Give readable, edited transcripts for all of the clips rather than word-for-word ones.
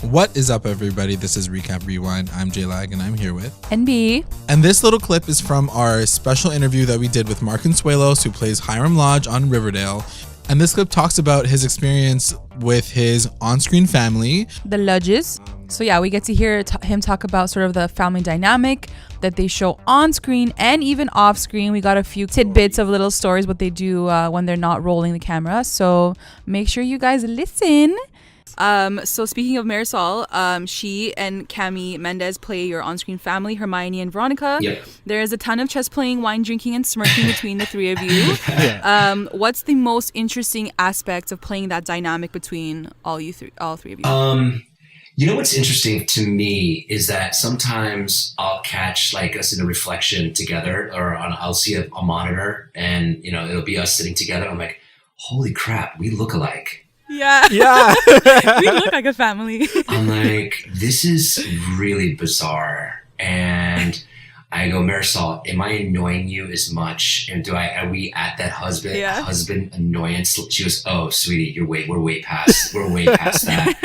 What is up, everybody? This is Recap Rewind. I'm JLAG, and I'm here with NBEA. And this little clip is from our special interview that we did with Mark Consuelos, who plays Hiram Lodge on Riverdale. And this clip talks about his experience with his on-screen family, the Lodges. So yeah, we get to hear him talk about sort of the family dynamic that they show on screen and even off screen. We got a few tidbits of little stories, what they do when they're not rolling the camera. So make sure you guys listen. So speaking of Marisol, she and Mendes play your on-screen family, Hermione and Veronica. Yep. There is a ton of chess playing, wine drinking, and smirking between the three of you. What's the most interesting aspect of playing that dynamic between all three of you? You know what's interesting to me is that sometimes I'll catch like us in a reflection together, or I'll see a monitor, and it'll be us sitting together. I'm like, holy crap, we look alike. Yeah. We look like a family. I'm like, this is really bizarre. And I go, Marisol, am I annoying you as much? And are we at that husband annoyance? She goes, oh, sweetie, we're way past that.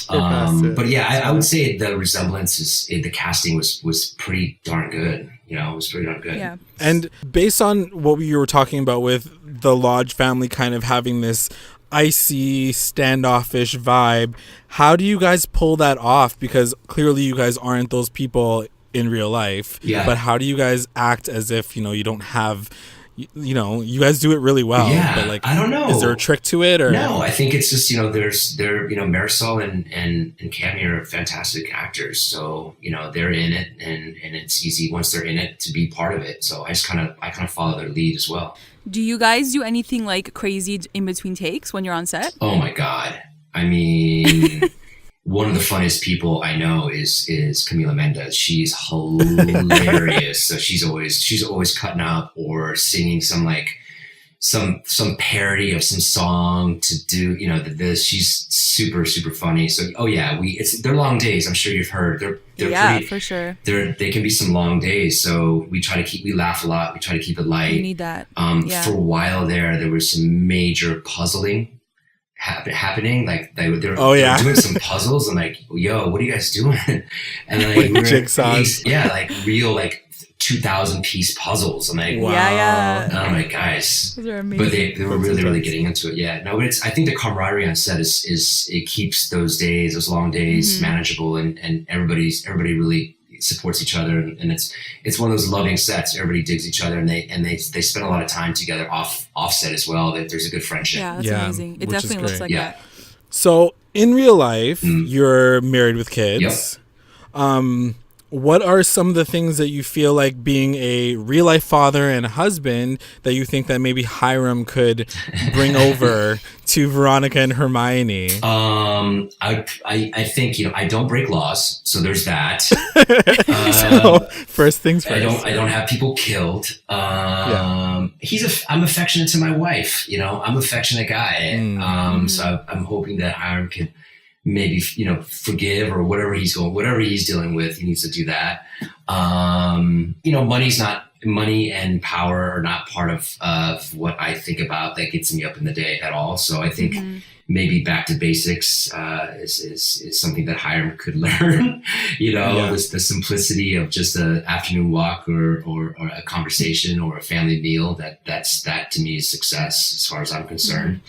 But yeah, I would say the resemblance the casting was pretty darn good. It was pretty darn good. Yeah. And based on what you were talking about with the Lodge family kind of having this icy, standoffish vibe, how do you guys pull that off? Because clearly you guys aren't those people in real life. Yeah. But how do you guys act as if, you don't have, you guys do it really well. Yeah. But like, I don't know. Is there a trick to it? Or no, I think it's just, Marisol and Cammy are fantastic actors. So, they're in it and it's easy once they're in it to be part of it. So I kind of follow their lead as well. Do you guys do anything like crazy in between takes when you're on set? Oh my God. I mean, one of the funniest people I know is Camila Mendes. She's hilarious. So she's always cutting up or singing some parody of some song to do, she's super, super funny. So, oh yeah, they're long days. I'm sure you've heard they're for sure. They can be some long days. So we laugh a lot. We try to keep it light. You need that. For a while there was some major puzzling happening. Like they were doing some puzzles. and like, yo, what are you guys doing? And like we were jigsaws. like real 2,000 piece puzzles. I'm like, wow. Yeah. And I'm like, guys, those are amazing. But they were really getting into it. Yeah. No, but I think the camaraderie on set is it keeps those long days manageable, and everybody really supports each other, and it's one of those loving sets. Everybody digs each other, and they spend a lot of time together off set as well. That there's a good friendship. Yeah, that's amazing. It definitely looks like that. So in real life, you're married with kids. Yep. What are some of the things that you feel like being a real life father and husband that you think that maybe Hiram could bring over to Veronica and Hermione? I think, I don't break laws, so there's that. So first things first. I don't have people killed. I'm affectionate to my wife, I'm an affectionate guy. So I'm hoping that Hiram could maybe, forgive, or whatever he's dealing with, he needs to do that. Money and power are not part of what I think about that gets me up in the day at all. So I think maybe back to basics is something that Hiram could learn, the simplicity of just an afternoon walk or a conversation or a family meal. That to me is success as far as I'm concerned.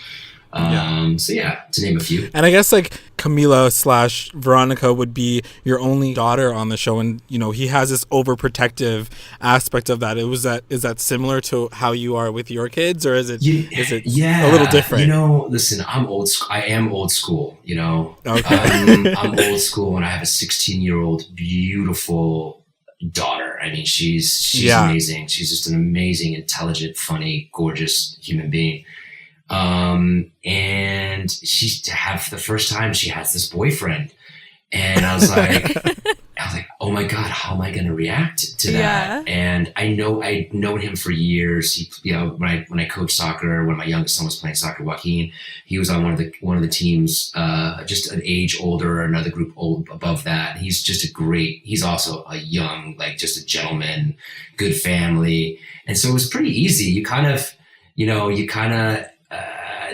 So yeah, to name a few. And I guess like Camila / Veronica would be your only daughter on the show, and he has this overprotective aspect of that. Is that similar to how you are with your kids, or is it a little different? Listen, I'm old school. I am old school. Okay. I'm old school, and I have a 16-year-old beautiful daughter. I mean, she's amazing. She's just an amazing, intelligent, funny, gorgeous human being. And for the first time she has this boyfriend, and I was like, oh my God, how am I going to react to that? And I've known him for years. He, when I coached soccer, when my youngest son was playing soccer, Joaquin, he was on one of the teams, just an age older, another group old above that. He's also a young, just a gentleman, good family. And so it was pretty easy. You kind of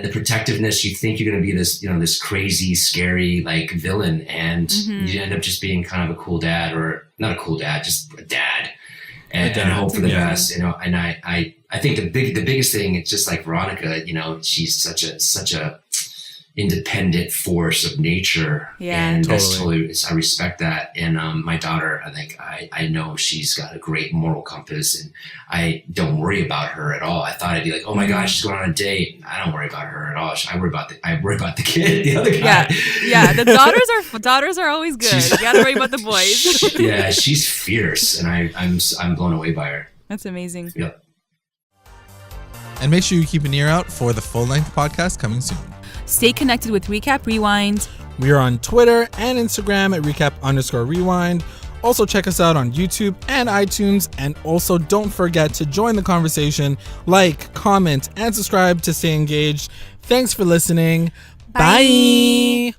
the protectiveness. You think you're going to be this, this crazy, scary like villain, and you end up just being kind of a cool dad, or not a cool dad, just a dad, and hope for the best. And I think the biggest thing, it's just like Veronica. She's such a independent force of nature, and that's totally, I respect that. And my daughter, I think I know she's got a great moral compass, and I don't worry about her at all. I thought I'd be like, oh my gosh, she's going on a date. I don't worry about her at all. I worry about the kid, the other guy. The daughters are always good. You gotta worry about the boys. Yeah, she's fierce, and I'm blown away by her. That's amazing. Yep. And make sure you keep an ear out for the full-length podcast coming soon. Stay connected with Recap Rewind. We are on Twitter and Instagram at recap_rewind. Also check us out on YouTube and iTunes. And also don't forget to join the conversation, like, comment, and subscribe to stay engaged. Thanks for listening. Bye.